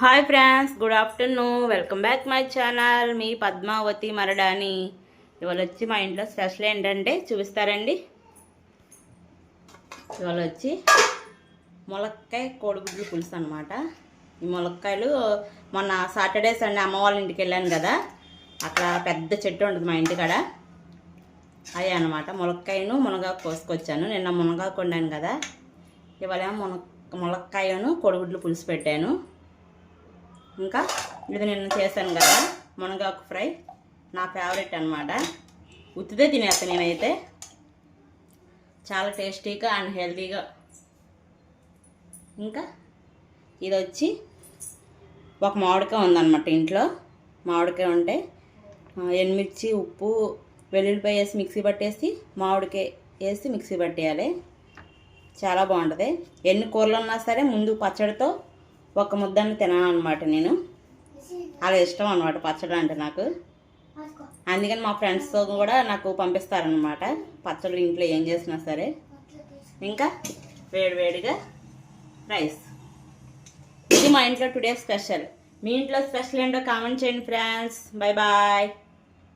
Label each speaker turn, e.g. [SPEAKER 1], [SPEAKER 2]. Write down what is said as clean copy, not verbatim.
[SPEAKER 1] Hi friends, good afternoon. Welcome back my channel. మీ పద్మావతి మరడాని. ఇవాళ వచ్చి మా ఇంట్లో స్పెషల్ ఏంటంటే చూపిస్తారండి. ఇవాళ వచ్చి ములక్కాయ కోడిగుడ్లు పులుసు అనమాట. ఈ ములక్కాయలు మొన్న సాటర్డే సండే అమ్మ వాళ్ళ ఇంటికి వెళ్ళాను కదా, అక్కడ పెద్ద చెట్టు ఉంటుంది మా ఇంటికాడ. అవి అనమాట. ములక్కాయను మునగాకు కోసుకొచ్చాను. నిన్న మునగాకు వండాను కదా, ఇవాళ ములక్కాయను కోడిగుడ్లు పులుసు పెట్టాను. ఇంకా ఇది నిన్న చేశాను కదా మునగాకు ఫ్రై, నా ఫేవరెట్ అనమాట. ఉత్తిదే తినేస్తాను నేనైతే, చాలా టేస్టీగా అండ్ హెల్తీగా. ఇంకా ఇది వచ్చి ఒక మామిడికాయ ఉందన్నమాట ఇంట్లో. మామిడికాయ ఉంటే ఎండుమిర్చి, ఉప్పు, వెల్లుల్లిపాయ వేసి మిక్సీ పట్టేసి మామిడికాయ వేసి మిక్సీ పట్టేయాలి. చాలా బాగుంటుంది. ఎన్ని కూరలు ఉన్నా సరే ముందు పచ్చడితో ఒక ముద్దను తినాలన్నమాట. నేను అలా ఇష్టం అనమాట పచ్చడి అంటే నాకు. అందుకని మా ఫ్రెండ్స్తో కూడా నాకు పంపిస్తారనమాట పచ్చళ్ళు ఇంట్లో ఏం చేసినా సరే. ఇంకా వేడివేడిగా రైస్. ఇది మా ఇంట్లో టుడే స్పెషల్. మీ ఇంట్లో స్పెషల్ ఏంటో కామెంట్ చేయండి ఫ్రెండ్స్. Bye bye.